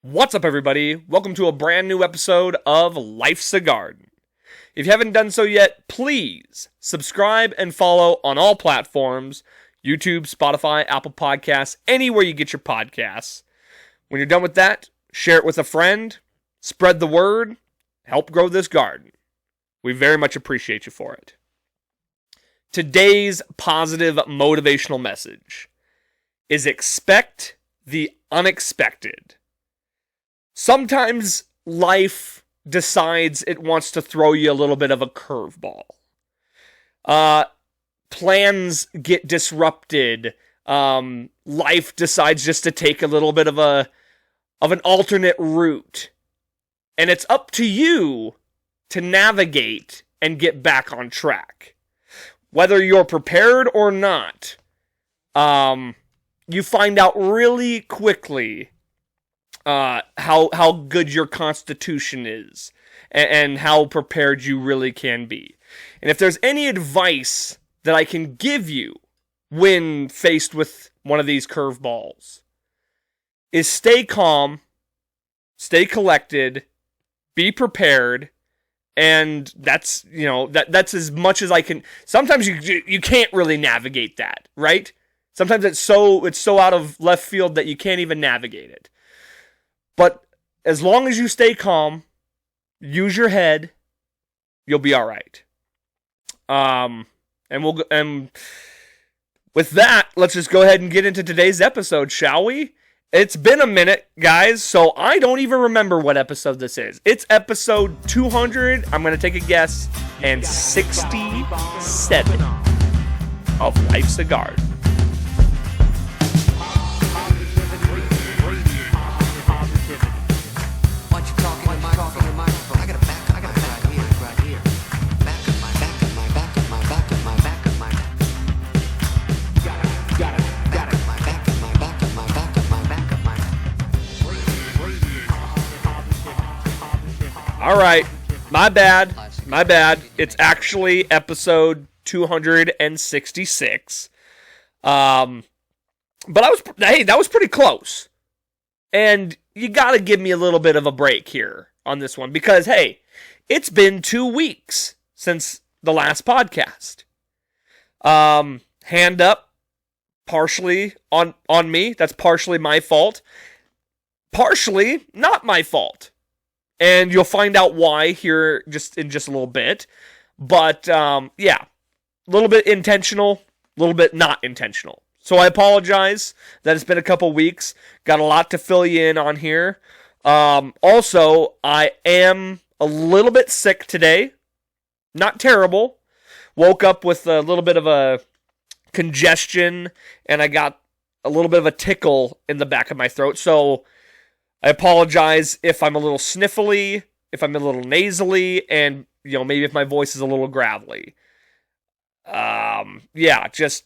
What's up, everybody? Welcome to a brand new episode of Life's a Garden. If you haven't done so yet, please subscribe and follow on all platforms: YouTube, Spotify, Apple Podcasts, anywhere you get your podcasts. When you're done with that, share it with a friend, spread the word, help grow this garden. We very much appreciate you for it. Today's positive motivational message is expect the unexpected. Sometimes life decides it wants to throw you a little bit of a curveball. Plans get disrupted. Life decides just to take a little bit of an alternate route. And it's up to you to navigate and get back on track. Whether you're prepared or not, you find out really quickly how good your constitution is and how prepared you really can be. And if there's any advice that I can give you when faced with one of these curveballs, is stay calm, stay collected, be prepared, and that's as much as I can. Sometimes you can't really navigate that, right? Sometimes it's so out of left field that you can't even navigate it. But as long as you stay calm, use your head, you'll be all right. And with that, let's just go ahead and get into today's episode, shall we? It's been a minute, guys, so I don't even remember what episode this is. It's episode 200, I'm going to take a guess, and 67 of Life's a Garden. All right, my bad. It's actually episode 266. But that was pretty close. And you got to give me a little bit of a break here on this one because, hey, it's been 2 weeks since the last podcast. Hand up, partially on me. That's partially my fault. Partially not my fault. And you'll find out why here in just a little bit. But, yeah, a little bit intentional, a little bit not intentional. So I apologize that it's been a couple weeks. Got a lot to fill you in on here. Also, I am a little bit sick today. Not terrible. Woke up with a little bit of a congestion, and I got a little bit of a tickle in the back of my throat. So I apologize if I'm a little sniffly, if I'm a little nasally, and, maybe if my voice is a little gravelly. Yeah, just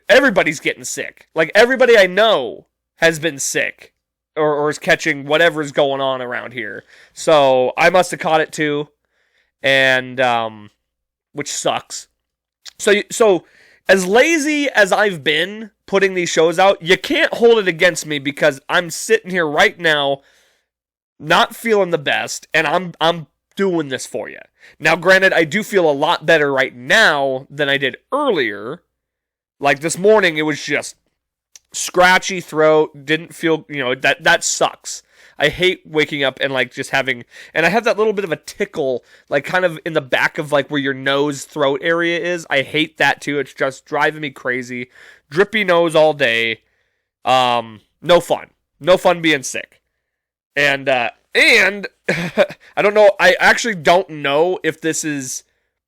everybody's getting sick. Like, everybody I know has been sick or is catching whatever's going on around here. So I must have caught it too, and which sucks. So as lazy as I've been putting these shows out, you can't hold it against me because I'm sitting here right now not feeling the best, and I'm doing this for you. Now, granted, I do feel a lot better right now than I did earlier. Like this morning, it was just scratchy throat, didn't feel, that sucks. I hate waking up and just having, and I have that little bit of a tickle, kind of in the back of where your nose throat area is. I hate that too. It's just driving me crazy. Drippy nose all day. No fun being sick. And I don't know. I actually don't know if this is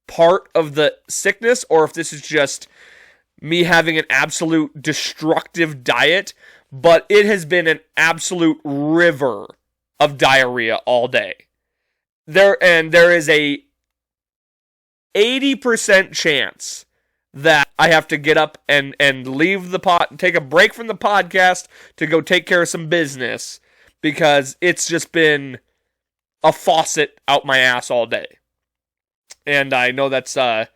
part of the sickness or if this is just me having an absolute destructive diet, but it has been an absolute river of diarrhea all day. There is a 80% chance that I have to get up and leave the take a break from the podcast to go take care of some business because it's just been a faucet out my ass all day. And I know that's not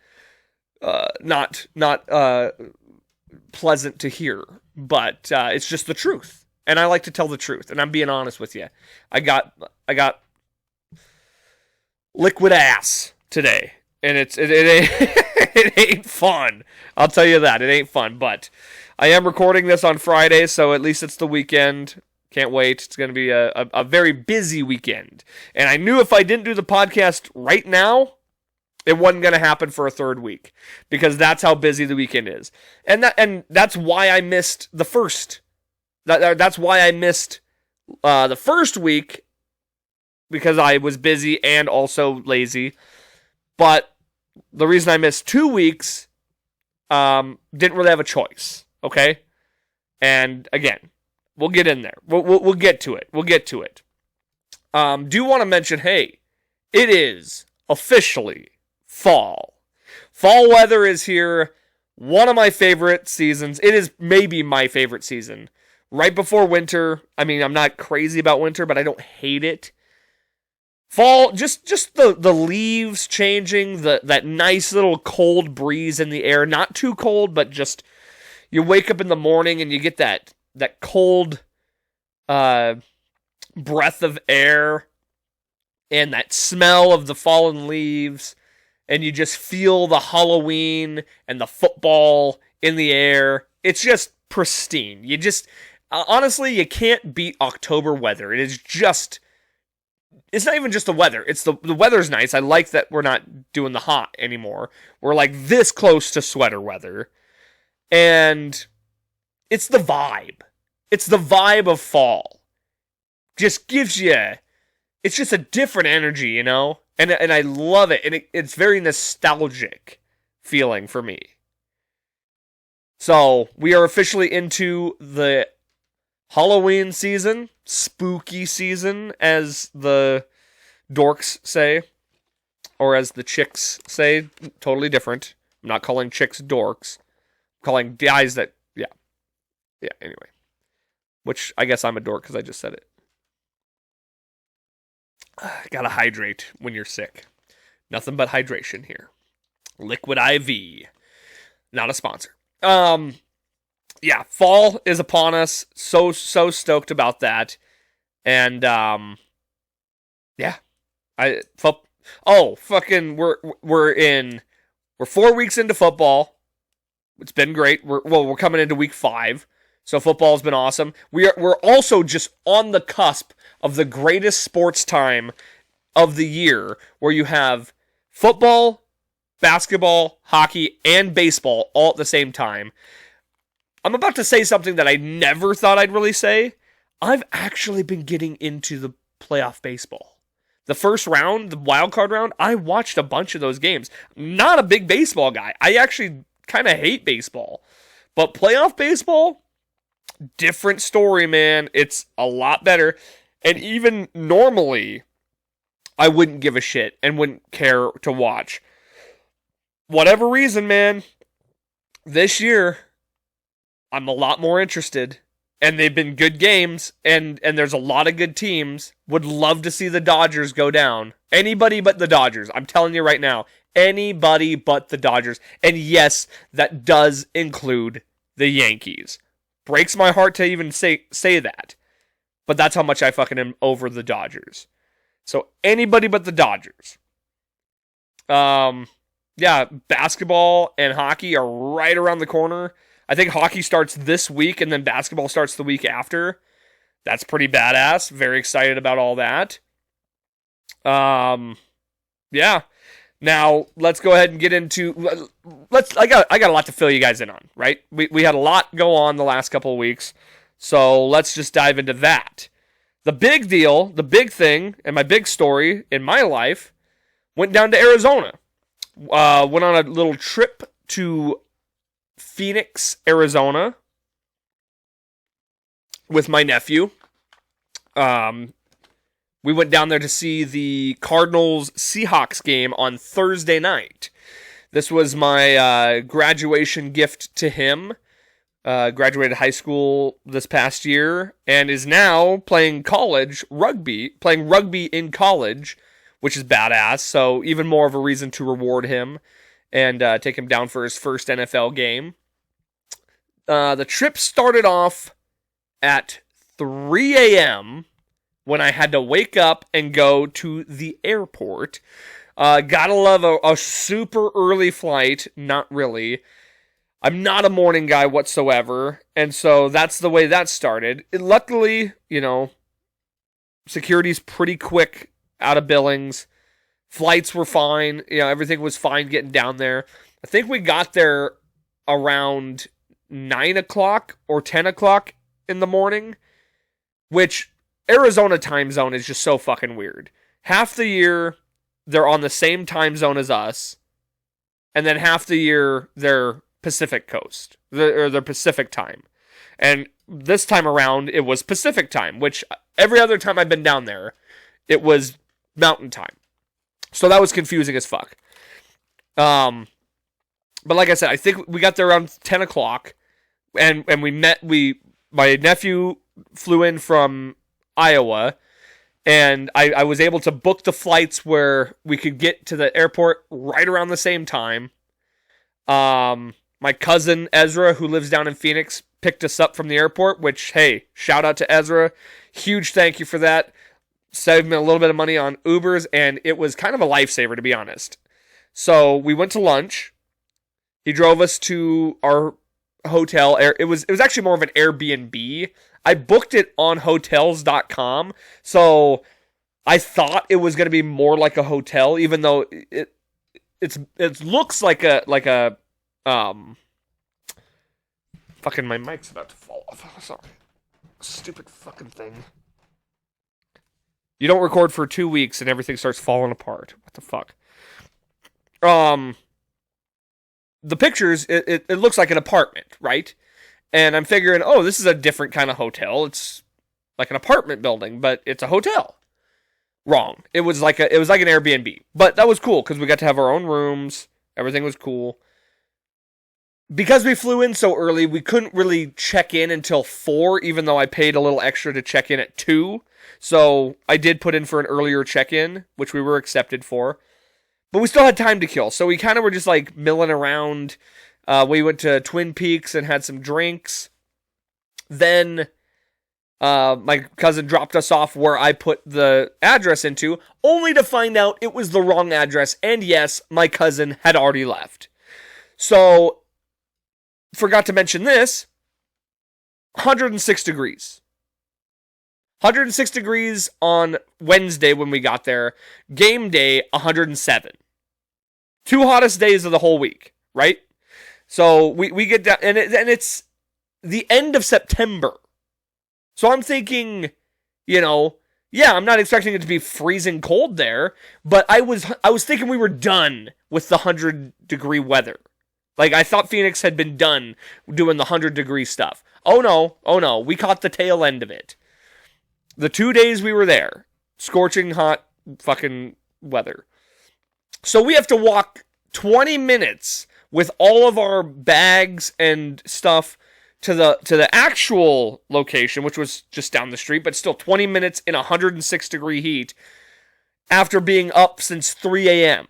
pleasant to hear, but it's just the truth. And I like to tell the truth, and I'm being honest with you. I got liquid ass today, and it ain't, it ain't fun. I'll tell you that. It ain't fun, but I am recording this on Friday, so at least it's the weekend. Can't wait. It's going to be a very busy weekend. And I knew if I didn't do the podcast right now, it wasn't going to happen for a third week, because that's how busy the weekend is. And that's why I missed the first. That's why I missed the first week, because I was busy and also lazy. But the reason I missed 2 weeks, didn't really have a choice. Okay, and again, we'll get in there. We'll get to it. We'll get to it. Do want to mention, hey, it is officially fall. Fall weather is here. One of my favorite seasons. It is maybe my favorite season. Right before winter. I mean, I'm not crazy about winter, but I don't hate it. Fall, just the leaves changing, that nice little cold breeze in the air. Not too cold, but just you wake up in the morning and you get that cold breath of air and that smell of the fallen leaves, and you just feel the Halloween and the football in the air. It's just pristine. You just, honestly, you can't beat October weather. It is just, it's not even just the weather. It's the weather's nice. I like that we're not doing the hot anymore. We're like this close to sweater weather. And it's the vibe. It's the vibe of fall. Just gives you, it's just a different energy, you know? And I love it. And it's very nostalgic feeling for me. So, we are officially into the Halloween season, spooky season, as the dorks say, or as the chicks say, totally different. I'm not calling chicks dorks. I'm calling guys that, yeah, anyway. Which, I guess I'm a dork because I just said it. Gotta hydrate when you're sick. Nothing but hydration here. Liquid IV. Not a sponsor. Yeah, fall is upon us. So stoked about that. And, yeah. We're 4 weeks into football. It's been great. We're coming into week 5. So football's been awesome. We're also just on the cusp of the greatest sports time of the year, where you have football, basketball, hockey, and baseball all at the same time. I'm about to say something that I never thought I'd really say. I've actually been getting into the playoff baseball. The first round, the wild card round, I watched a bunch of those games. Not a big baseball guy. I actually kind of hate baseball. But playoff baseball, different story, man. It's a lot better. And even normally, I wouldn't give a shit and wouldn't care to watch. Whatever reason, man, this year, I'm a lot more interested. And they've been good games, and there's a lot of good teams. Would love to see the Dodgers go down. Anybody but the Dodgers. I'm telling you right now. Anybody but the Dodgers. And yes, that does include the Yankees. Breaks my heart to even say that. But that's how much I fucking am over the Dodgers. So anybody but the Dodgers. Yeah, basketball and hockey are right around the corner. I think hockey starts this week and then basketball starts the week after. That's pretty badass. Very excited about all that. Yeah. Now, let's go ahead and get into... I got a lot to fill you guys in on, right? We had a lot go on the last couple of weeks, so let's just dive into that. The big deal, the big thing, and my big story in my life went down to Arizona. Went on a little trip to Phoenix, Arizona with my nephew. We went down there to see the Cardinals-Seahawks game on Thursday night. This was my graduation gift to him. Graduated high school this past year and is now playing rugby in college, which is badass. So even more of a reason to reward him and take him down for his first NFL game. The trip started off at 3 a.m. when I had to wake up and go to the airport. Gotta love a super early flight. Not really. I'm not a morning guy whatsoever, and so that's the way that started. Luckily, security's pretty quick out of Billings. Flights were fine. Everything was fine getting down there. I think we got there around 9 o'clock or 10 o'clock in the morning, which Arizona time zone is just so fucking weird. Half the year, they're on the same time zone as us, and then half the year, they're Pacific Coast, or the Pacific time. And this time around, it was Pacific time, which every other time I've been down there, it was Mountain time. So that was confusing as fuck. But like I said, I think we got there around 10 o'clock, and my nephew flew in from Iowa, and I was able to book the flights where we could get to the airport right around the same time. My cousin Ezra, who lives down in Phoenix, picked us up from the airport, which, hey, shout out to Ezra. Huge thank you for that. Saved me a little bit of money on Ubers, and it was kind of a lifesaver, to be honest. So we went to lunch. He drove us to our hotel. It was actually more of an Airbnb. I booked it on hotels.com, so I thought it was going to be more like a hotel, even though it looks like a fucking my mic's about to fall off. Sorry. Stupid fucking thing. You don't record for 2 weeks and everything starts falling apart. What the fuck? The pictures, it looks like an apartment, right? And I'm figuring, this is a different kind of hotel. It's like an apartment building, but it's a hotel. Wrong. It was like an Airbnb. But that was cool because we got to have our own rooms. Everything was cool. Because we flew in so early, we couldn't really check in until 4, even though I paid a little extra to check in at 2. So I did put in for an earlier check-in, which we were accepted for. But we still had time to kill, so we kind of were just like milling around. We went to Twin Peaks and had some drinks. Then my cousin dropped us off where I put the address into, only to find out it was the wrong address. And yes, my cousin had already left. So, forgot to mention this, 106 degrees. 106 degrees on Wednesday when we got there. Game day, 107. 2 hottest days of the whole week, right? So we get down, and it's the end of September. So I'm thinking, I'm not expecting it to be freezing cold there, but I was thinking we were done with the 100-degree weather. Like, I thought Phoenix had been done doing the 100-degree stuff. Oh no, we caught the tail end of it. The 2 days we were there, scorching hot fucking weather. So we have to walk 20 minutes with all of our bags and stuff to the actual location, which was just down the street, but still 20 minutes in 106-degree heat after being up since 3 a.m.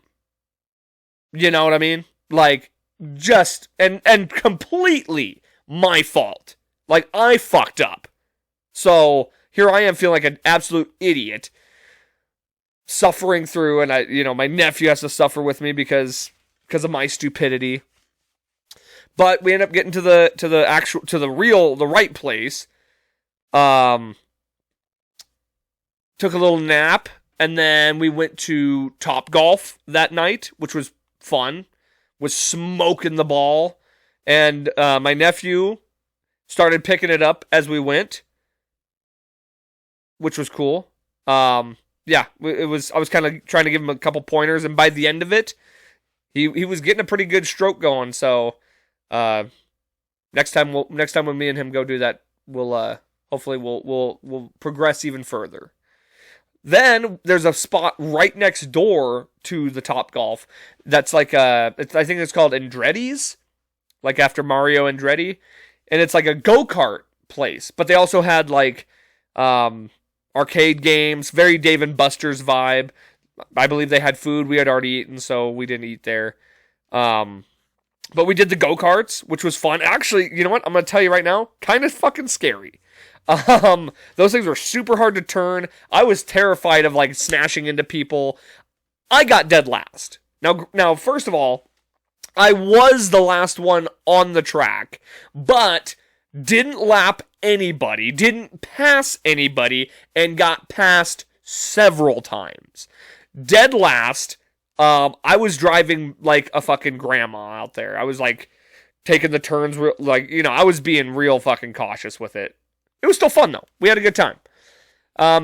You know what I mean? Like, just, and completely my fault. Like, I fucked up. So, here I am feeling like an absolute idiot, suffering through, and my nephew has to suffer with me because of my stupidity. But we end up getting to the right place. Took a little nap, and then we went to Top Golf that night, which was fun. Was smoking the ball, and my nephew started picking it up as we went, which was cool. I was kind of trying to give him a couple pointers, and by the end of it, he was getting a pretty good stroke going. So next time when me and him go do that, we'll hopefully we'll progress even further. Then there's a spot right next door to the Top Golf that's like I think it's called Andretti's, like after Mario Andretti, and it's like a go-kart place. But they also had like arcade games, very Dave & Buster's vibe. I believe they had food. We had already eaten, so we didn't eat there. But we did the go-karts, which was fun. Actually, you know what? I'm going to tell you right now, kind of fucking scary. Those things were super hard to turn. I was terrified of like smashing into people. I got dead last. Now, first of all, I was the last one on the track, but didn't lap anybody, didn't pass anybody, and got passed several times. Dead last. I was driving like a fucking grandma out there. I was like taking the turns, like, you know, I was being real fucking cautious with it. It was still fun though. We had a good time.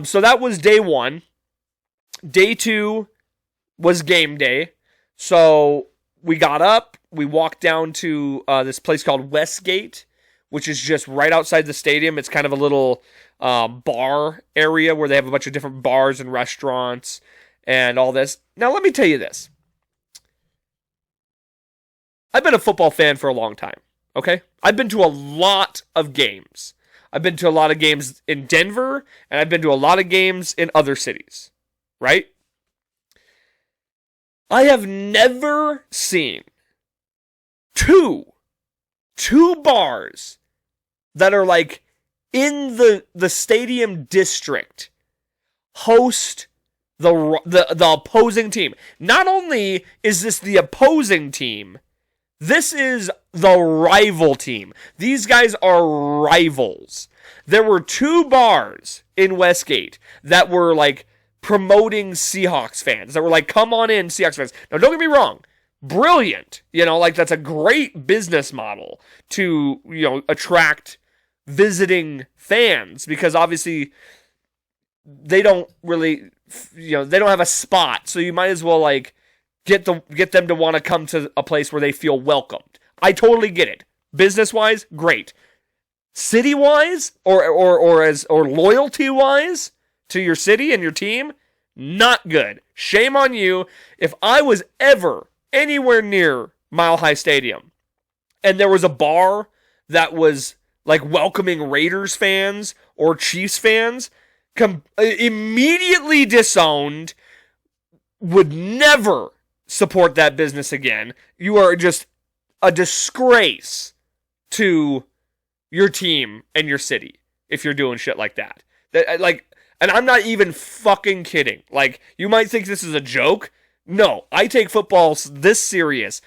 So that was day 1. Day 2 was game day. So we got up, we walked down to this place called Westgate, which is just right outside the stadium. It's kind of a little bar area where they have a bunch of different bars and restaurants and all this. Now, let me tell you this. I've been a football fan for a long time, okay? I've been to a lot of games. I've been to a lot of games in Denver, and I've been to a lot of games in other cities, right? I have never seen two bars that are like in the stadium district host the opposing team. Not only is this the opposing team, this is the rival team. These guys are rivals. There were 2 bars in Westgate that were like promoting Seahawks fans. That were like, come on in, Seahawks fans. Now, don't get me wrong. Brilliant. You know, like that's a great business model to, you know, attract visiting fans because obviously they don't really, you know, they don't have a spot. So you might as well like get them to want to come to a place where they feel welcomed. I totally get it. Business-wise, great. City-wise or loyalty-wise to your city and your team, not good. Shame on you. If I was ever anywhere near Mile High Stadium and there was a bar that was like welcoming Raiders fans or Chiefs fans, immediately disowned, would never support that business again. You are just a disgrace to your team and your city if you're doing shit like that. And I'm not even fucking kidding. Like, you might think this is a joke. No, I take football this serious.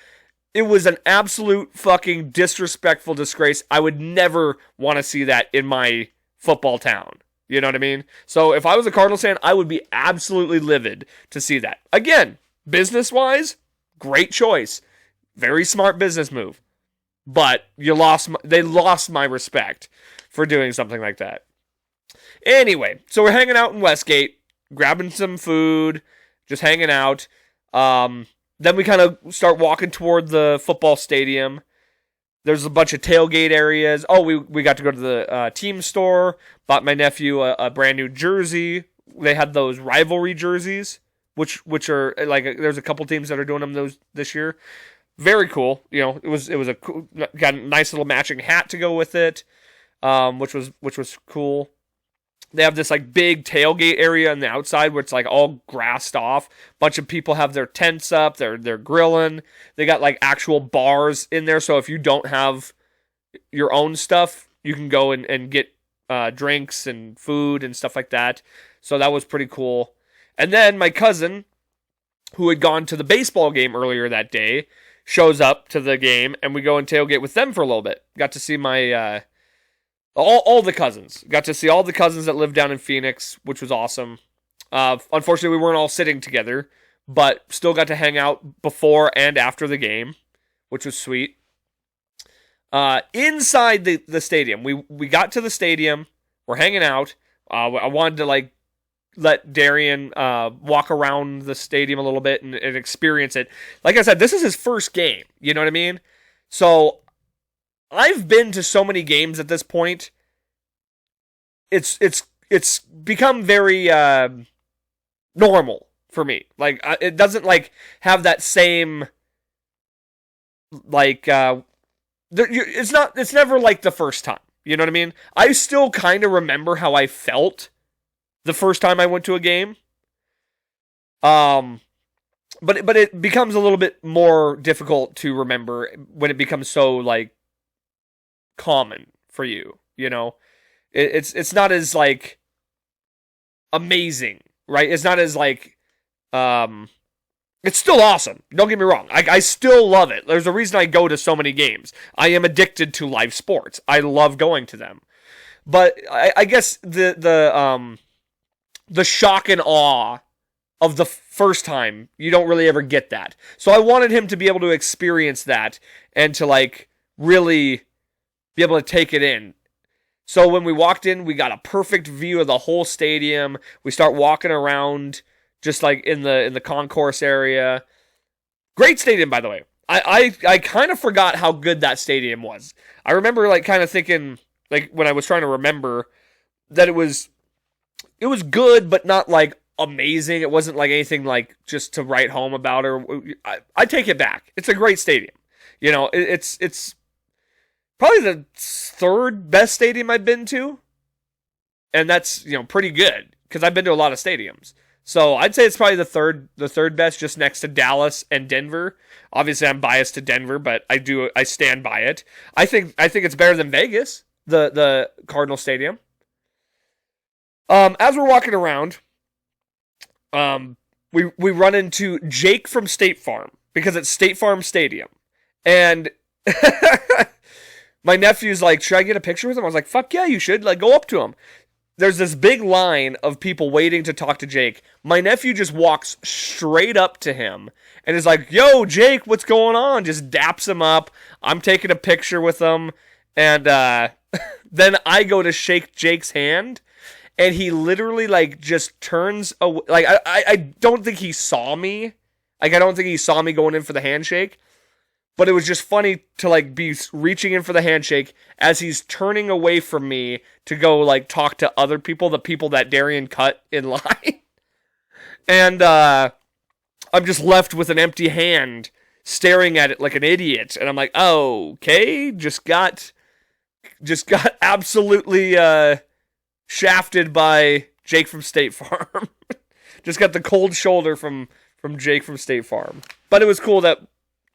It was an absolute fucking disrespectful disgrace. I would never want to see that in my football town. You know what I mean? So if I was a Cardinals fan, I would be absolutely livid to see that. Again, business-wise, great choice. Very smart business move. But they lost my respect for doing something like that. Anyway, so we're hanging out in Westgate, grabbing some food, just hanging out. Then we kind of start walking toward the football stadium. There's a bunch of tailgate areas. Oh, we got to go to the team store. Bought my nephew a brand new jersey. They had those rivalry jerseys, which are like there's a couple teams that are doing them this year. Very cool. You know, it was a cool, got a nice little matching hat to go with it, which was cool. They have this like big tailgate area on the outside where it's like all grassed off. Bunch of people have their tents up. They're grilling. They got like actual bars in there. So if you don't have your own stuff, you can go and get drinks and food and stuff like that. So that was pretty cool. And then my cousin, who had gone to the baseball game earlier that day, shows up to the game, and we go and tailgate with them for a little bit. Got to see my all the cousins. Got to see all the cousins that live down in Phoenix, which was awesome. Unfortunately, we weren't all sitting together, but still got to hang out before and after the game, which was sweet. Inside the stadium, we got to the stadium. We're hanging out. I wanted to like let Darian walk around the stadium a little bit and experience it. Like I said, this is his first game. You know what I mean? So I've been to so many games at this point. It's become very normal for me. Like it doesn't like have that same like it's never like the first time. You know what I mean? I still kind of remember how I felt the first time I went to a game. But but it becomes a little bit more difficult to remember when it becomes so like common for you. You know, it's not as like amazing, right? It's not as like it's still awesome. Don't get me wrong. I still love it. There's a reason I go to so many games. I am addicted to live sports. I love going to them. But I guess the shock and awe of the first time, you don't really ever get that. So I wanted him to be able to experience that and to like really be able to take it in. So when we walked in, we got a perfect view of the whole stadium. We start walking around just like in the concourse area. Great stadium, by the way. I kind of forgot how good that stadium was. I remember like kind of thinking, like when I was trying to remember, that it was good, but not like amazing. It wasn't like anything like just to write home about. Or I take it back. It's a great stadium. You know, it's probably the third best stadium I've been to, and that's, you know, pretty good because I've been to a lot of stadiums. So I'd say it's probably the third best, just next to Dallas and Denver. Obviously, I'm biased to Denver, but I stand by it. I think it's better than Vegas, the Cardinal Stadium. As we're walking around, we run into Jake from State Farm because it's State Farm Stadium, and my nephew's like, "Should I get a picture with him?" I was like, "Fuck yeah, you should! Like, go up to him." There's this big line of people waiting to talk to Jake. My nephew just walks straight up to him and is like, "Yo, Jake, what's going on?" Just daps him up. I'm taking a picture with him. And then I go to shake Jake's hand. And he literally, like, just turns away. Like, I don't think he saw me. Like, I don't think he saw me going in for the handshake. But it was just funny to, like, be reaching in for the handshake as he's turning away from me to go, like, talk to other people, the people that Darian cut in line. And I'm just left with an empty hand staring at it like an idiot. And I'm like, oh, okay, just got absolutely shafted by Jake from State Farm. Just got the cold shoulder from Jake from State Farm. But it was cool that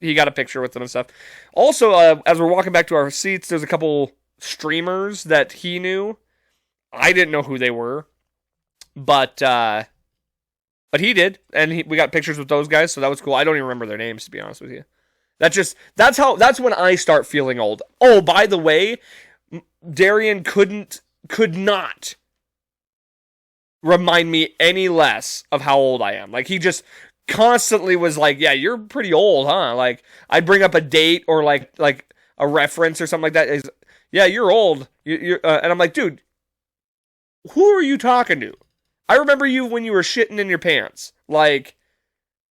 he got a picture with them and stuff. Also, as we're walking back to our seats, there's a couple streamers that he knew. I didn't know who they were, but he did, and we got pictures with those guys, so that was cool. I don't even remember their names, to be honest with you. That's when I start feeling old. Oh, by the way, Darian could not remind me any less of how old I am. Like, he just constantly was like, "Yeah, you're pretty old, huh?" Like, I'd bring up a date or like a reference or something like that. He's, "Yeah, you're old." And I'm like, "Dude, who are you talking to? I remember you when you were shitting in your pants. Like,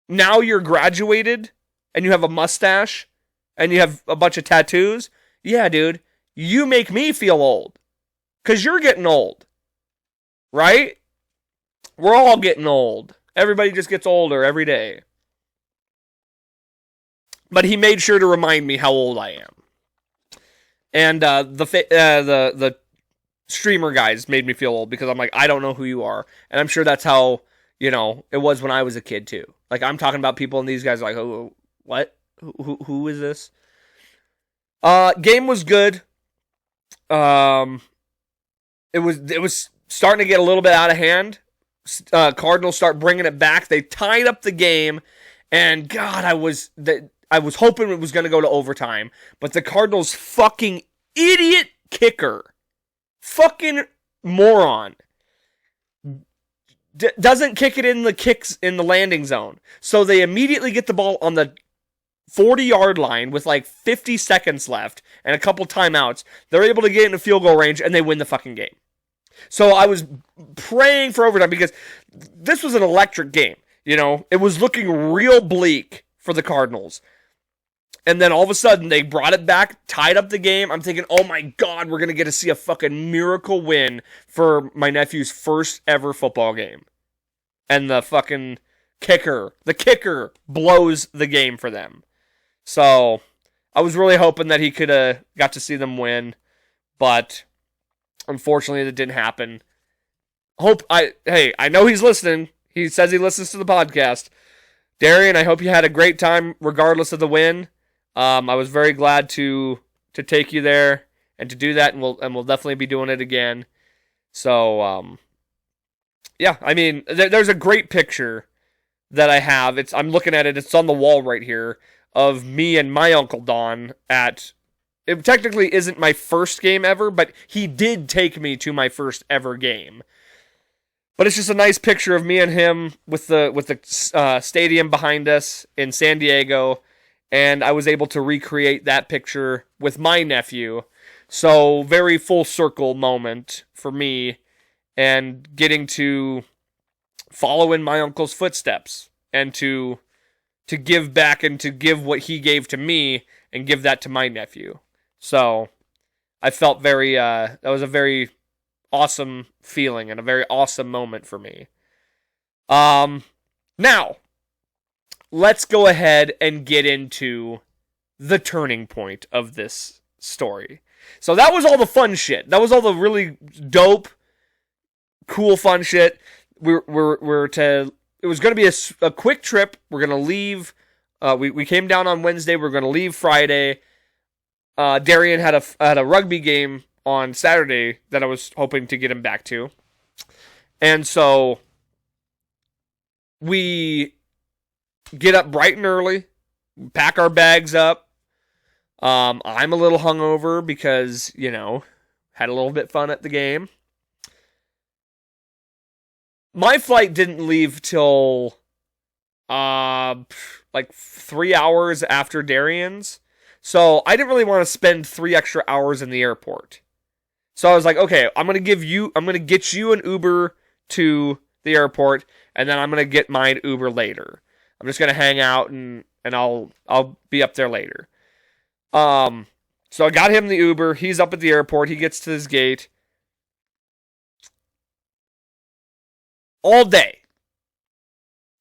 now you're graduated and you have a mustache and you have a bunch of tattoos. Yeah, dude, you make me feel old because you're getting old, right? We're all getting old. Everybody just gets older every day." But he made sure to remind me how old I am. And the streamer guys made me feel old because I'm like, I don't know who you are. And I'm sure that's how, you know, it was when I was a kid too. Like, I'm talking about people and these guys are like, "Oh, what? Who is this?" Game was good. It was starting to get a little bit out of hand. Cardinals start bringing it back. They tied up the game, and God, I was hoping it was going to go to overtime, but the Cardinals' fucking idiot kicker, fucking moron, doesn't kick it in the landing zone. So they immediately get the ball on the 40-yard line with like 50 seconds left and a couple timeouts. They're able to get into field goal range, and they win the fucking game. So I was praying for overtime because this was an electric game. You know, it was looking real bleak for the Cardinals. And then all of a sudden, they brought it back, tied up the game. I'm thinking, oh my God, we're going to get to see a fucking miracle win for my nephew's first ever football game. And the fucking kicker blows the game for them. So I was really hoping that he could have got to see them win. But unfortunately, that didn't happen. I know he's listening. He says he listens to the podcast. Darian, I hope you had a great time regardless of the win. I was very glad to take you there and to do that, and we'll definitely be doing it again. So yeah, I mean, there's a great picture that I have. I'm looking at it. It's on the wall right here of me and my Uncle Don at. It technically isn't my first game ever, but he did take me to my first ever game. But it's just a nice picture of me and him with the stadium behind us in San Diego, and I was able to recreate that picture with my nephew. So very full circle moment for me, and getting to follow in my uncle's footsteps and to give back and to give what he gave to me and give that to my nephew. So I felt that was a very awesome feeling and a very awesome moment for me. Now, let's go ahead and get into the turning point of this story. So that was all the fun shit. That was all the really dope, cool, fun shit. It was going to be a quick trip. We're going to leave. We came down on Wednesday. We're going to leave Friday. Darian had a rugby game on Saturday that I was hoping to get him back to. And so we get up bright and early, pack our bags up. I'm a little hungover because, had a little bit fun at the game. My flight didn't leave till like 3 hours after Darian's. So I didn't really want to spend 3 extra hours in the airport. So I was like, okay, I'm going to get you an Uber to the airport, and then I'm going to get mine Uber later. I'm just going to hang out and I'll be up there later. So I got him the Uber. He's up at the airport. He gets to his gate. All day.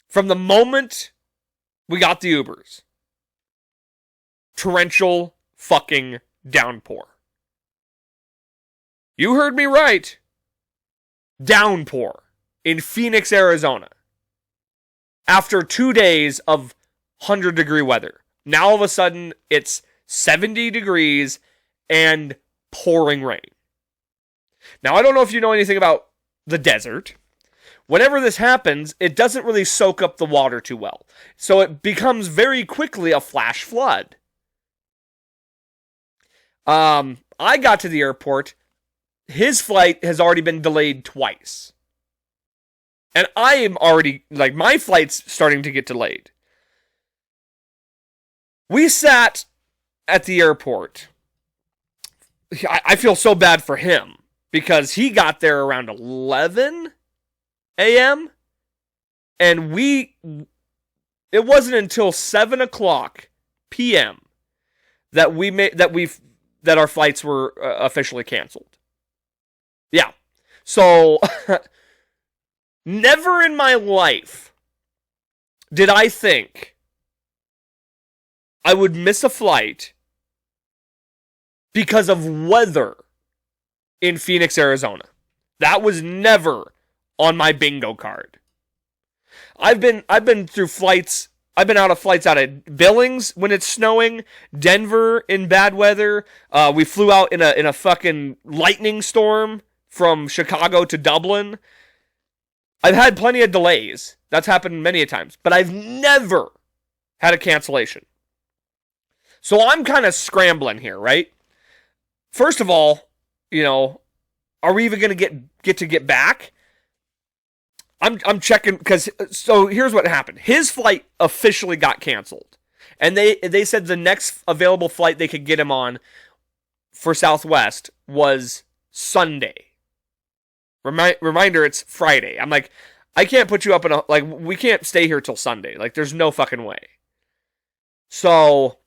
From the moment we got the Ubers. Torrential fucking downpour. You heard me right. Downpour in Phoenix, Arizona. After 2 days of 100-degree weather. Now all of a sudden, it's 70 degrees and pouring rain. Now, I don't know if you know anything about the desert. Whenever this happens, it doesn't really soak up the water too well. So it becomes very quickly a flash flood. I got to the airport. His flight has already been delayed twice. And I am already, my flight's starting to get delayed. We sat at the airport. I feel so bad for him because he got there around 11 a.m. and it wasn't until 7 o'clock p.m. that our flights were officially canceled. Yeah. So never in my life did I think I would miss a flight because of weather in Phoenix, Arizona. That was never on my bingo card. I've been through flights. I've been out of Billings when it's snowing, Denver in bad weather. We flew out in a fucking lightning storm from Chicago to Dublin. I've had plenty of delays. That's happened many a times, but I've never had a cancellation. So I'm kind of scrambling here, right? First of all, are we even going to get back? I'm checking because here's what happened. His flight officially got canceled, and they said the next available flight they could get him on for Southwest was Sunday. Reminder, it's Friday. I'm like, I can't put you up we can't stay here till Sunday. There's no fucking way. So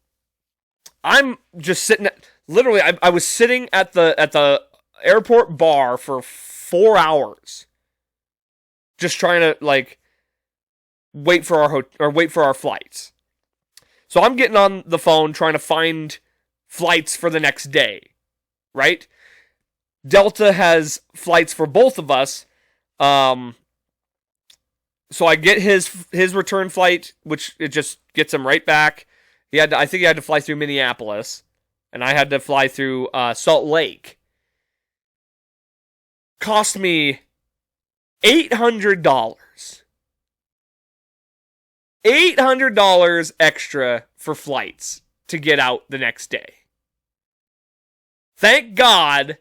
I'm just sitting literally. I was sitting at the airport bar for 4 hours. Just trying to wait for our flights. So I'm getting on the phone trying to find flights for the next day, right? Delta has flights for both of us, So I get his return flight, which it just gets him right back. I think he had to fly through Minneapolis, and I had to fly through Salt Lake. Cost me $800. $800 extra for flights to get out the next day. Thank God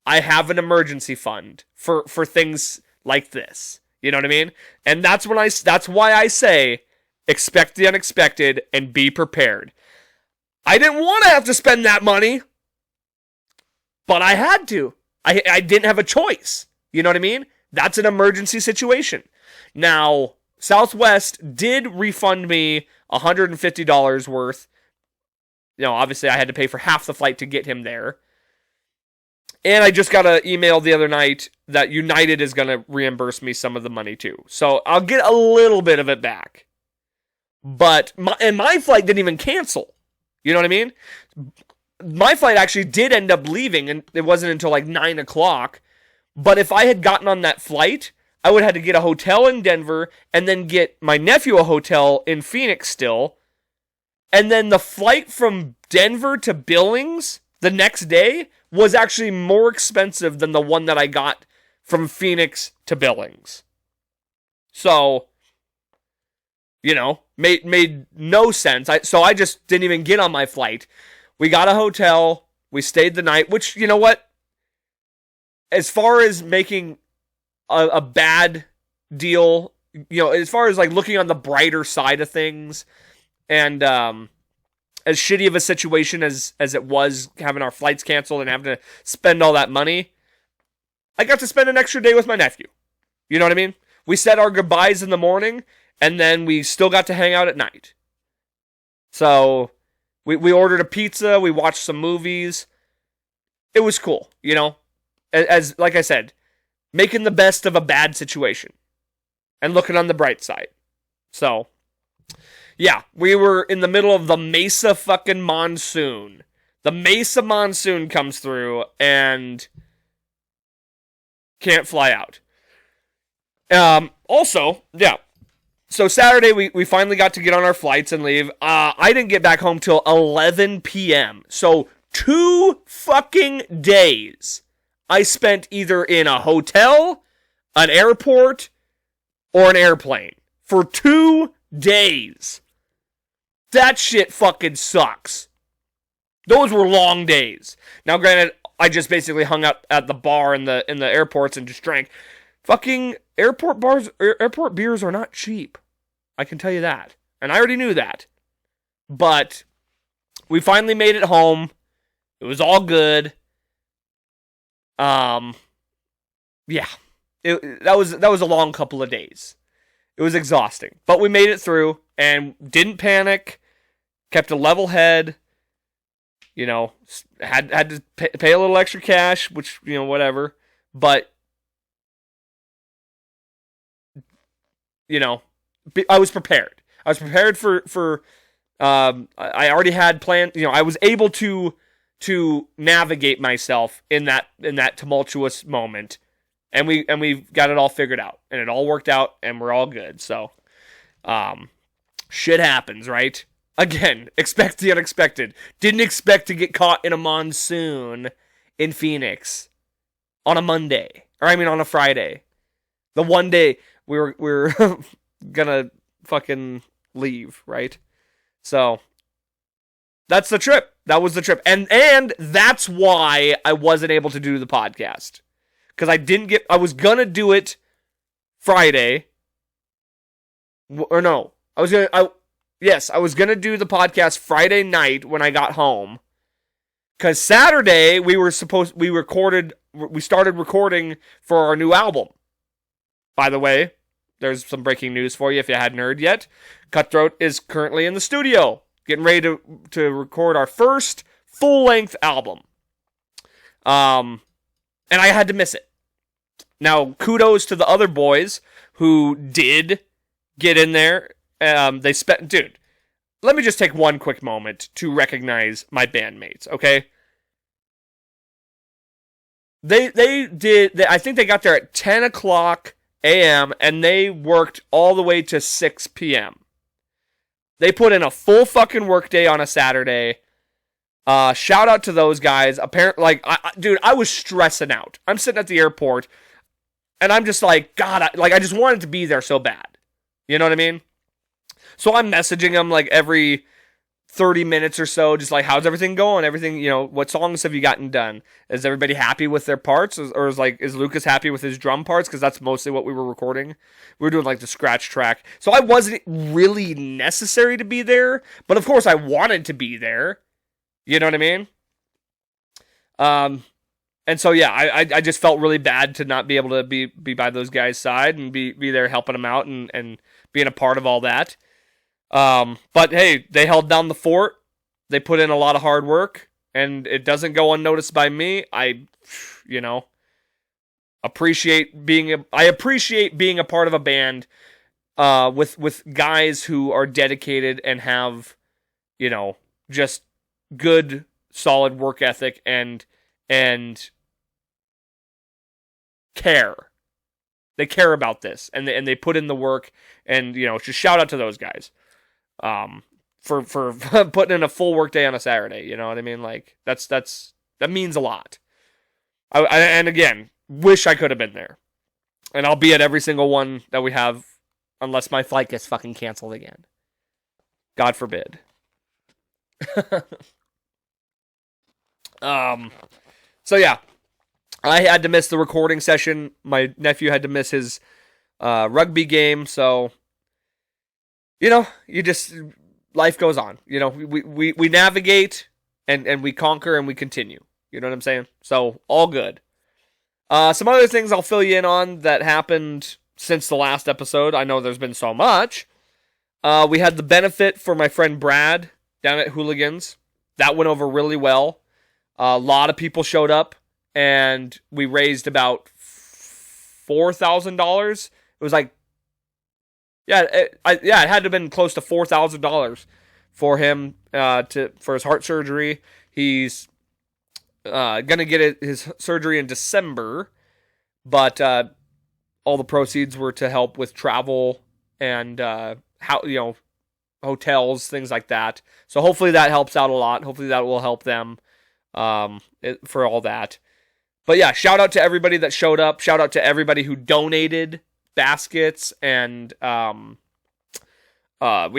I have an emergency fund for things like this. You know what I mean? And that's why I say expect the unexpected and be prepared. I didn't want to have to spend that money, but I had to. I didn't have a choice. You know what I mean? That's an emergency situation. Now, Southwest did refund me $150 worth. You know, obviously I had to pay for half the flight to get him there. And I just got an email the other night that United is going to reimburse me some of the money too. So I'll get a little bit of it back. But my flight didn't even cancel. You know what I mean? My flight actually did end up leaving, and it wasn't until like 9 o'clock. But if I had gotten on that flight, I would have had to get a hotel in Denver and then get my nephew a hotel in Phoenix still. And then the flight from Denver to Billings the next day was actually more expensive than the one that I got from Phoenix to Billings. So, you know, made no sense. So I just didn't even get on my flight. We got a hotel. We stayed the night, which, you know what? As far as making a bad deal, you know, as far as like looking on the brighter side of things, and as shitty of a situation as it was having our flights canceled and having to spend all that money, I got to spend an extra day with my nephew. You know what I mean? We said our goodbyes in the morning, and then we still got to hang out at night. So we ordered a pizza, we watched some movies. It was cool, you know? As like I said, making the best of a bad situation and looking on the bright side. So, yeah, we were in the middle of the Mesa fucking monsoon. The Mesa monsoon comes through and can't fly out. Also, yeah. So Saturday, we finally got to get on our flights and leave. I didn't get back home till 11 p.m. So 2 fucking days I spent either in a hotel, an airport, or an airplane. For 2 days. That shit fucking sucks. Those were long days. Now, granted, I just basically hung out at the bar in the airports and just drank. Fucking airport beers are not cheap. I can tell you that. And I already knew that. But we finally made it home. It was all good. Yeah. That was a long couple of days. It was exhausting. But we made it through and didn't panic. Kept a level head. You know, had to pay a little extra cash, which, you know, whatever. But, you know, I was prepared. I was prepared for I already had planned, you know, I was able to navigate myself in that tumultuous moment. And we got it all figured out. And it all worked out, and we're all good. So, shit happens, right? Again, expect the unexpected. Didn't expect to get caught in a monsoon in Phoenix on a Monday. Or I mean on a Friday. The one day we were gonna fucking leave, right? So that's the trip. That was the trip. And that's why I wasn't able to do the podcast. Because I was gonna do it Friday. Or no. I was gonna do the podcast Friday night when I got home. Because Saturday we started recording for our new album. By the way, there's some breaking news for you if you hadn't heard yet. Cutthroat is currently in the studio, getting ready to record our first full-length album. And I had to miss it. Now, kudos to the other boys who did get in there. Dude, let me just take one quick moment to recognize my bandmates, okay? I think they got there at 10 o'clock a.m. and they worked all the way to 6 p.m. They put in a full fucking workday on a Saturday. Shout out to those guys. Apparently, dude, I was stressing out. I'm sitting at the airport, and I'm just like, God, I just wanted to be there so bad. You know what I mean? So I'm messaging them like every 30 minutes or so, just like, how's everything going? Everything, what songs have you gotten done? Is everybody happy with their parts? Or is Lucas happy with his drum parts? Because that's mostly what we were recording. We were doing like the scratch track. So I wasn't really necessary to be there, but of course I wanted to be there. You know what I mean? And so yeah, I just felt really bad to not be able to be by those guys' side and be there helping them out and being a part of all that. But hey, they held down the fort. They put in a lot of hard work, and it doesn't go unnoticed by me. I appreciate being a part of a band, with guys who are dedicated and have, just good, solid work ethic and care. They care about this, and they put in the work, and just shout out to those guys. For putting in a full work day on a Saturday, you know what I mean? Like that means a lot. And again, wish I could have been there, and I'll be at every single one that we have, unless my flight gets fucking canceled again. God forbid. So yeah, I had to miss the recording session. My nephew had to miss his rugby game, so. Life goes on. We navigate and we conquer and we continue. You know what I'm saying? So, all good. Some other things I'll fill you in on that happened since the last episode. I know there's been so much. We had the benefit for my friend Brad down at Hooligans. That went over really well. A lot of people showed up, and we raised about $4,000. It was like, it had to have been close to $4,000 for him for his heart surgery. He's gonna get his surgery in December, but all the proceeds were to help with travel and hotels, things like that. So hopefully that helps out a lot. Hopefully that will help them for all that. But yeah, shout out to everybody that showed up. Shout out to everybody who donated baskets, and we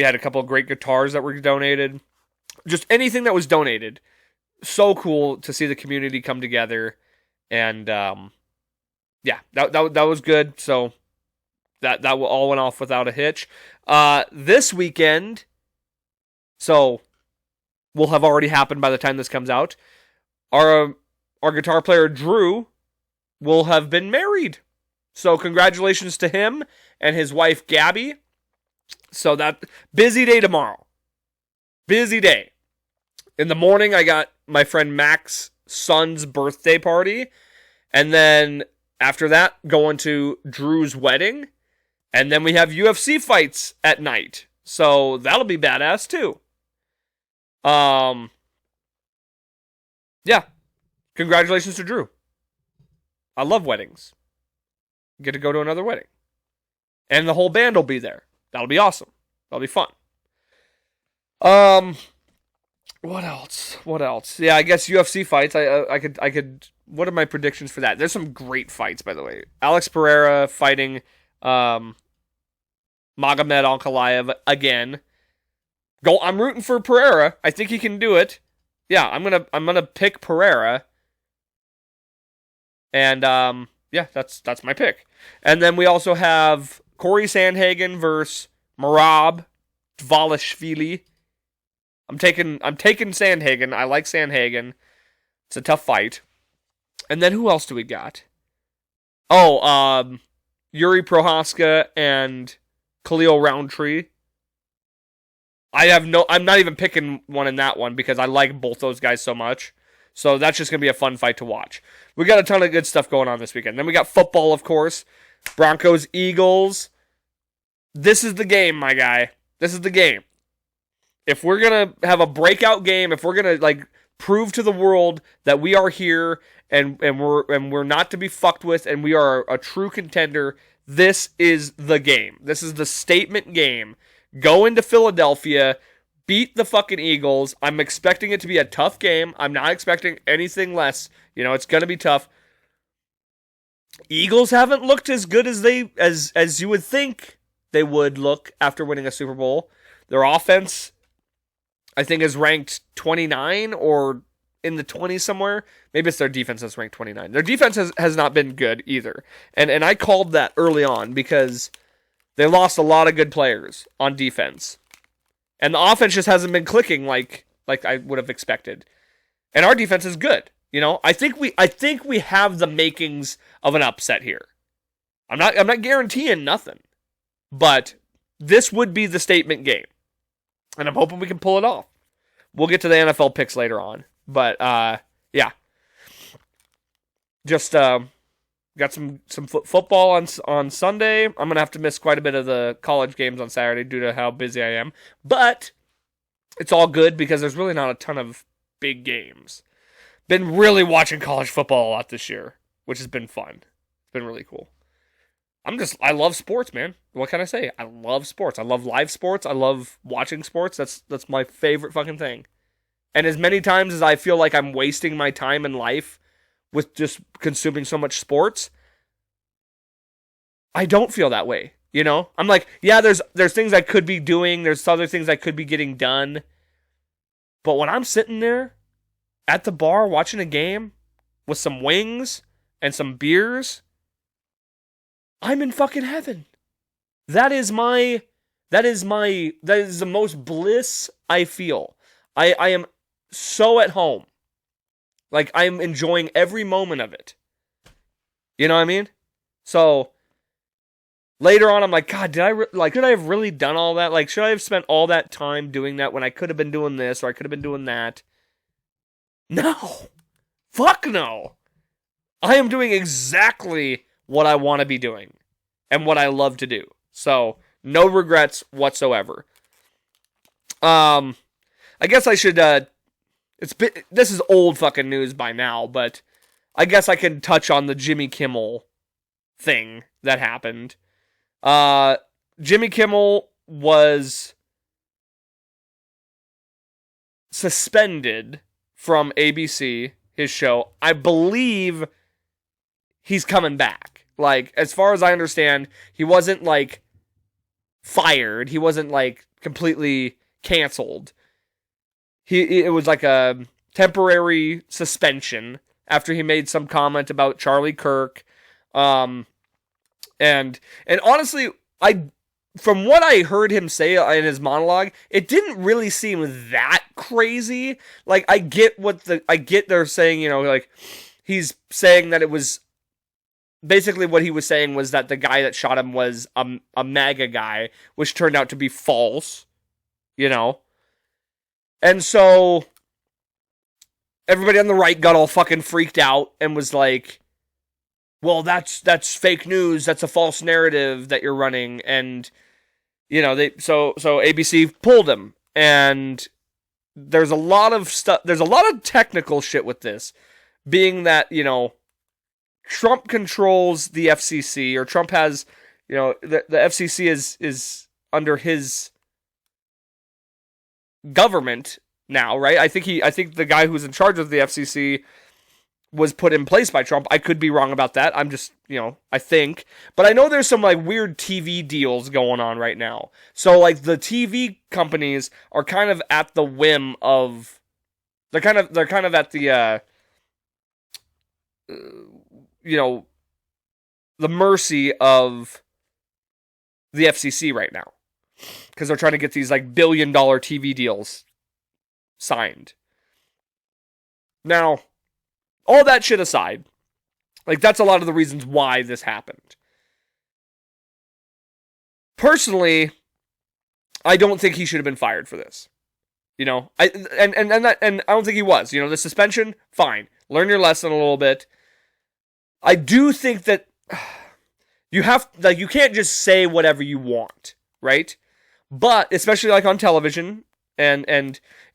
had a couple of great guitars that were donated. Just anything that was donated. So cool to see the community come together, and yeah, that was good. So that all went off without a hitch. This weekend, so will have already happened by the time this comes out. Our guitar player Drew will have been married. So congratulations to him and his wife Gabby. So that busy day tomorrow. Busy day. In the morning I got my friend Mac's son's birthday party, and then after that going to Drew's wedding, and then we have UFC fights at night. So that'll be badass too. Yeah. Congratulations to Drew. I love weddings. Get to go to another wedding. And the whole band will be there. That'll be awesome. That'll be fun. What else? Yeah, I guess UFC fights. I could. What are my predictions for that? There's some great fights, by the way. Alex Pereira fighting Magomed Ankalaev again. I'm rooting for Pereira. I think he can do it. Yeah, I'm gonna pick Pereira. And yeah, that's my pick. And then we also have Corey Sandhagen versus Merab Dvalishvili. I'm taking Sandhagen. I like Sandhagen. It's a tough fight. And then who else do we got? Oh, Yuri Prohaska and Khalil Roundtree. I'm not even picking one in that one because I like both those guys so much. So that's just going to be a fun fight to watch. We got a ton of good stuff going on this weekend. Then we got football, of course. Broncos, Eagles. This is the game, my guy. This is the game. If we're going to have a breakout game, if we're going to prove to the world that we are here and we're not to be fucked with and we are a true contender, this is the game. This is the statement game. Go into Philadelphia, beat the fucking Eagles. I'm expecting it to be a tough game. I'm not expecting anything less. It's going to be tough. Eagles haven't looked as good as you would think they would look after winning a Super Bowl. Their offense, I think, is ranked 29 or in the 20s somewhere. Maybe it's their defense that's ranked 29. Their defense has not been good either. And I called that early on because they lost a lot of good players on defense. And the offense just hasn't been clicking like I would have expected. And our defense is good. I think we have the makings of an upset here. I'm not guaranteeing nothing. But this would be the statement game. And I'm hoping we can pull it off. We'll get to the NFL picks later on. But yeah. Just got some football on Sunday. I'm going to have to miss quite a bit of the college games on Saturday due to how busy I am. But it's all good because there's really not a ton of big games. Been really watching college football a lot this year, which has been fun. It's been really cool. I love sports, man. What can I say? I love sports. I love live sports. I love watching sports. That's my favorite fucking thing. And as many times as I feel like I'm wasting my time in life with just consuming so much sports, I don't feel that way. I'm like, yeah, there's things I could be doing. There's other things I could be getting done. But when I'm sitting there at the bar watching a game with some wings and some beers, I'm in fucking heaven. That is the most bliss I feel. I am so at home. Like, I am enjoying every moment of it. You know what I mean? So later on, I'm like, God, could I have really done all that? Like, should I have spent all that time doing that when I could have been doing this or I could have been doing that? No. Fuck no. I am doing exactly what I want to be doing and what I love to do. So, no regrets whatsoever. I guess I should, this is old fucking news by now, but I guess I can touch on the Jimmy Kimmel thing that happened. Jimmy Kimmel was suspended from ABC, his show. I believe he's coming back. Like, as far as I understand, he wasn't, like, fired. He wasn't, like, completely canceled. It was like a temporary suspension after he made some comment about Charlie Kirk. And honestly, from what I heard him say in his monologue, it didn't really seem that crazy. Like, I get they're saying, like, he's saying that it was, basically what he was saying was that the guy that shot him was a MAGA guy, which turned out to be false, And so everybody on the right got all fucking freaked out and was like, well, that's fake news. That's a false narrative that you're running. And, so ABC pulled him. And there's a lot of stuff. There's a lot of technical shit with this, being that, Trump controls the FCC, or Trump has, the FCC is under his government now, right? I think the guy who's in charge of the FCC was put in place by Trump. I could be wrong about that. I'm just, I think. But I know there's some, like, weird TV deals going on right now. So, like, the TV companies are kind of at the whim of, they're kind of at the, the mercy of the FCC right now. Because they're trying to get these, like, billion-dollar TV deals signed. Now, all that shit aside, like, that's a lot of the reasons why this happened. Personally, I don't think he should have been fired for this. And I don't think he was. The suspension, fine. Learn your lesson a little bit. I do think that you can't just say whatever you want, right? But especially, like, on television, and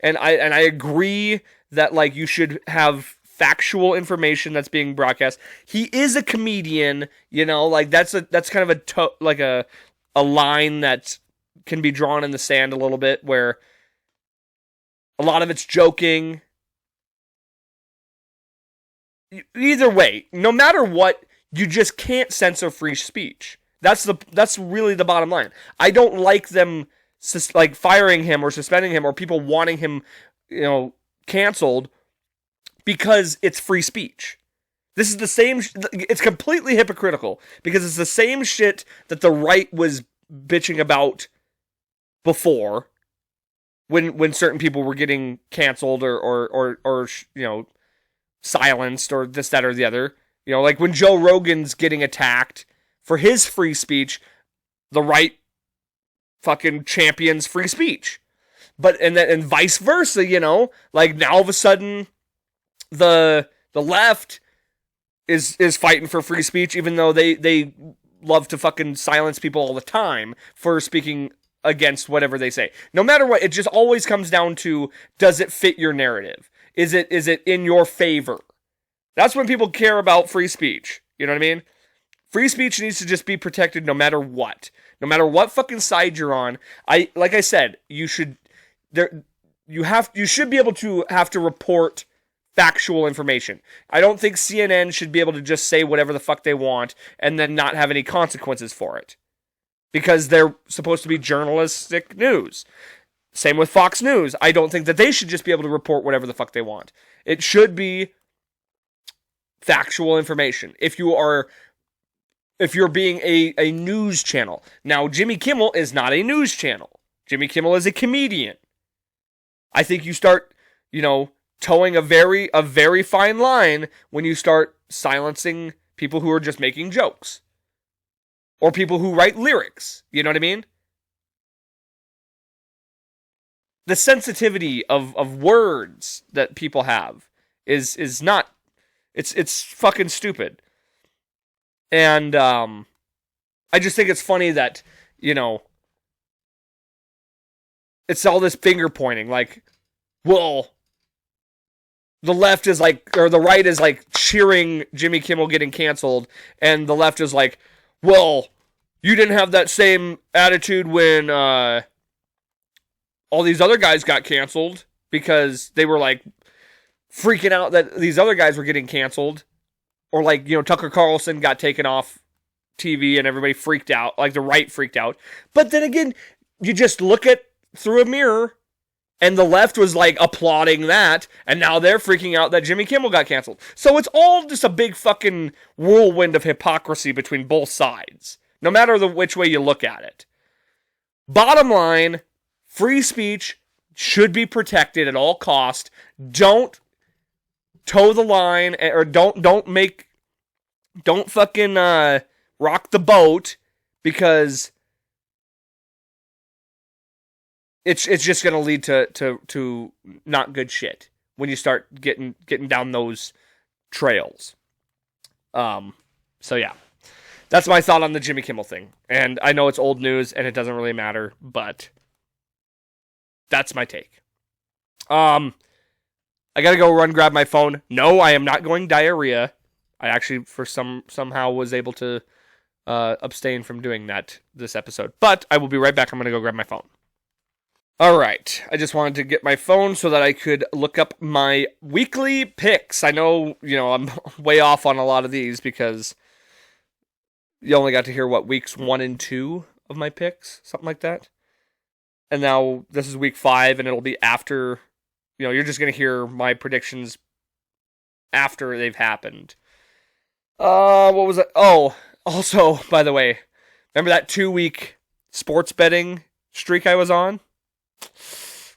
I agree that, like, you should have factual information that's being broadcast. He is a comedian, like that's kind of a line that can be drawn in the sand a little bit, where a lot of it's joking. Either way, no matter what, you just can't censor free speech. That's really the bottom line. I don't like them firing him or suspending him or people wanting him, canceled because it's free speech. This is the same. It's completely hypocritical because it's the same shit that the right was bitching about before, when certain people were getting canceled or silenced or this, that, or the other. Like when Joe Rogan's getting attacked for his free speech, the right fucking champions free speech. And vice versa, like now all of a sudden the left is fighting for free speech, even though they love to fucking silence people all the time for speaking against whatever they say. No matter what, it just always comes down to, does it fit your narrative? Is it in your favor? That's when people care about free speech. You know what I mean? Free speech needs to just be protected no matter what. No matter what fucking side you're on. Like I said, you should be able to have to report factual information. I don't think CNN should be able to just say whatever the fuck they want and then not have any consequences for it. Because they're supposed to be journalistic news. Same with Fox News. I don't think that they should just be able to report whatever the fuck they want. It should be factual information. If you're being a news channel. Now, Jimmy Kimmel is not a news channel. Jimmy Kimmel is a comedian. I think you start, towing a very fine line when you start silencing people who are just making jokes. Or people who write lyrics. You know what I mean? The sensitivity of words that people have is not... It's fucking stupid. And I just think it's funny that, it's all this finger pointing. Like, well, the left is or the right is cheering Jimmy Kimmel getting canceled. And the left is like, well, you didn't have that same attitude when all these other guys got canceled because they were freaking out that these other guys were getting canceled. Or Tucker Carlson got taken off TV and everybody freaked out. The right freaked out. But then again, you just look through a mirror and the left was applauding that. And now they're freaking out that Jimmy Kimmel got canceled. So it's all just a big fucking whirlwind of hypocrisy between both sides. No matter which way you look at it. Bottom line, free speech should be protected at all cost. Don't toe the line, or don't fucking rock the boat, because it's just gonna lead to not good shit when you start getting down those trails. So yeah, that's my thought on the Jimmy Kimmel thing, and I know it's old news and it doesn't really matter, but that's my take. I gotta go grab my phone. No, I am not going diarrhea. I actually, somehow was able to abstain from doing that this episode. But I will be right back. I'm gonna go grab my phone. Alright, I just wanted to get my phone so that I could look up my weekly picks. I know, I'm way off on a lot of these because you only got to hear, weeks 1 and 2 of my picks? Something like that. And now this is week 5, and it'll be after... you're just going to hear my predictions after they've happened. What was it? Oh, also, by the way, remember that 2-week sports betting streak I was on?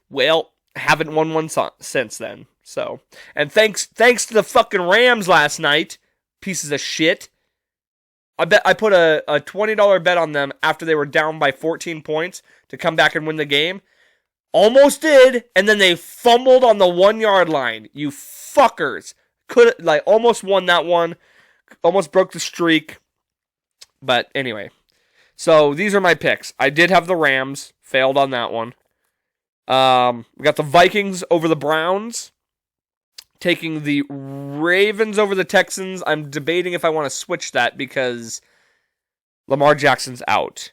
Well, haven't won one since then. So, and thanks to the fucking Rams last night, pieces of shit. I put a $20 bet on them after they were down by 14 points to come back and win the game. Almost did, and then they fumbled on the 1-yard line. You fuckers. Almost won that one. Almost broke the streak. But anyway. So these are my picks. I did have the Rams. Failed on that one. We got the Vikings over the Browns. taking the Ravens over the Texans. I'm debating if I want to switch that because Lamar Jackson's out.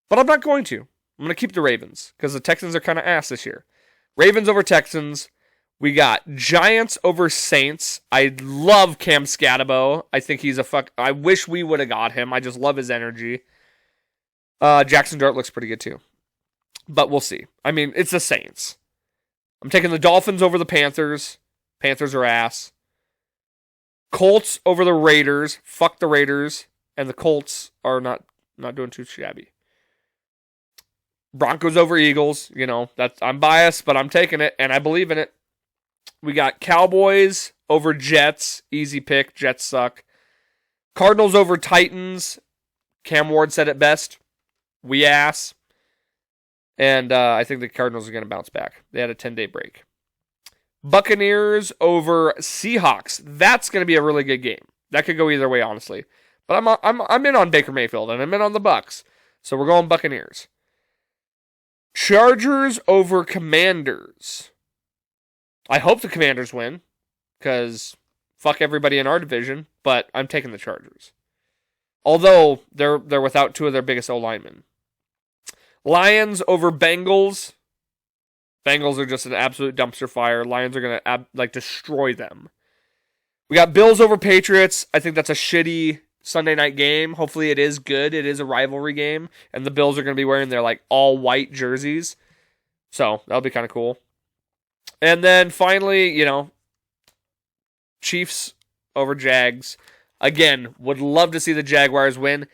But I'm not going to. I'm going to keep the Ravens because the Texans are kind of ass this year. Ravens over Texans. We got Giants over Saints. I love Cam Scatabo. I think he's I wish we would have got him. I just love his energy. Jackson Dart looks pretty good too. But we'll see. I mean, it's the Saints. I'm taking the Dolphins over the Panthers. Panthers are ass. Colts over the Raiders. Fuck the Raiders. And the Colts are not doing too shabby. Broncos over Eagles. I'm biased, but I'm taking it, and I believe in it. We got Cowboys over Jets. Easy pick. Jets suck. Cardinals over Titans. Cam Ward said it best. We ass. And I think the Cardinals are going to bounce back. They had a 10-day break. Buccaneers over Seahawks. That's going to be a really good game. That could go either way, honestly. But I'm in on Baker Mayfield, and I'm in on the Bucs. So we're going Buccaneers. Chargers over Commanders. I hope the Commanders win, because fuck everybody in our division, but I'm taking the Chargers. Although they're without two of their biggest O-linemen. Lions over Bengals. Bengals are just an absolute dumpster fire. Lions are going to destroy them. We got Bills over Patriots. I think that's a shitty Sunday night game. Hopefully it is good. It is a rivalry game, and the Bills are going to be wearing their all white jerseys. So that'll be kind of cool. And then finally, Chiefs over Jags. Again, would love to see the Jaguars win.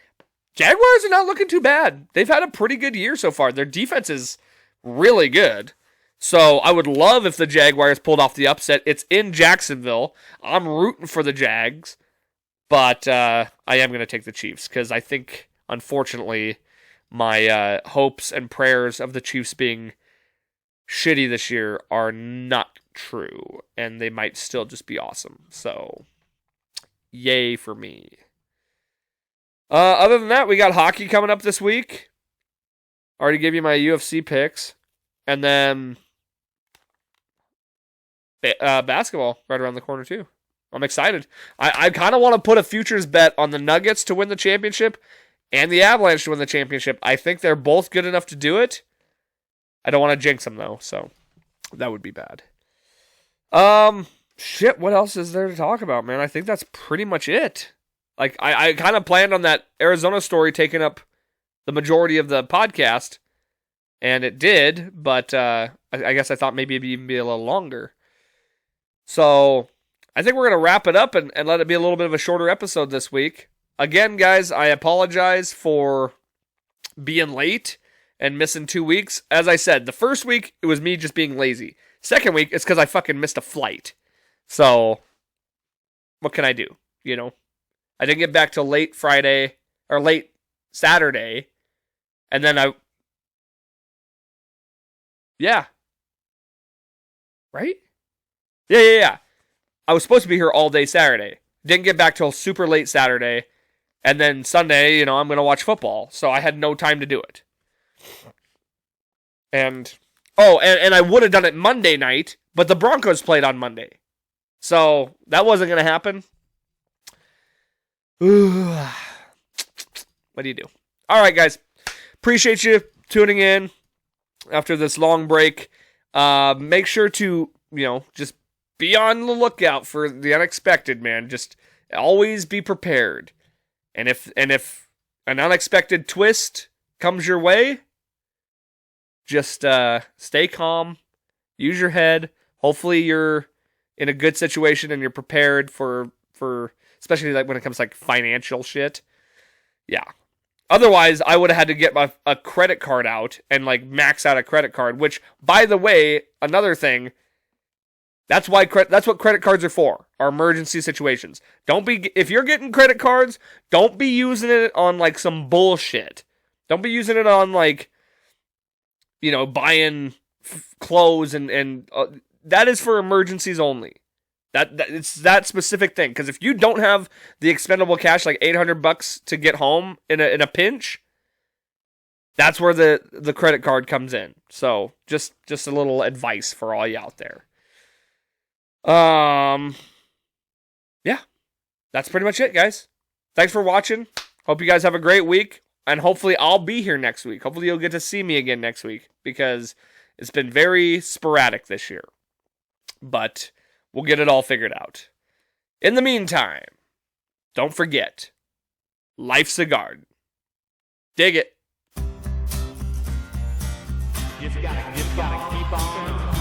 Jaguars are not looking too bad. They've had a pretty good year so far. Their defense is really good. So I would love if the Jaguars pulled off the upset. It's in Jacksonville. I'm rooting for the Jags. But I am going to take the Chiefs because I think, unfortunately, my hopes and prayers of the Chiefs being shitty this year are not true, and they might still just be awesome. So, yay for me. Other than that, we got hockey coming up this week. Already gave you my UFC picks. And then basketball right around the corner too. I'm excited. I kind of want to put a futures bet on the Nuggets to win the championship and the Avalanche to win the championship. I think they're both good enough to do it. I don't want to jinx them, though, so that would be bad. Shit, what else is there to talk about, man? I think that's pretty much it. I kind of planned on that Arizona story taking up the majority of the podcast, and it did, but I guess I thought maybe it'd even be a little longer. So I think we're going to wrap it up and let it be a little bit of a shorter episode this week. Again, guys, I apologize for being late and missing 2 weeks. As I said, the first week, it was me just being lazy. Second week, it's because I fucking missed a flight. So, what can I do? I didn't get back till late Friday, or late Saturday, and then yeah. Right? Yeah. I was supposed to be here all day Saturday. Didn't get back till super late Saturday, and then Sunday, I'm going to watch football, so I had no time to do it. And I would have done it Monday night, but the Broncos played on Monday. So that wasn't going to happen. What do you do? All right, guys. Appreciate you tuning in after this long break. Make sure to, just be on the lookout for the unexpected, man. Just always be prepared. And if an unexpected twist comes your way, just stay calm, use your head. Hopefully you're in a good situation and you're prepared for especially when it comes to financial shit. Yeah. Otherwise, I would have had to get a credit card out and max out a credit card, which, by the way, another thing, that's what credit cards are for, are emergency situations. If you're getting credit cards, don't be using it on some bullshit. Don't be using it on buying clothes and that is for emergencies only. That it's that specific thing. Because if you don't have the expendable cash, $800 to get home in a pinch, that's where the credit card comes in. So just a little advice for all you out there. Yeah, that's pretty much it, guys. Thanks for watching. Hope you guys have a great week. And hopefully I'll be here next week. Hopefully you'll get to see me again next week. Because it's been very sporadic this year. But we'll get it all figured out. In the meantime, don't forget, life's a garden. Dig it. Just gotta keep on.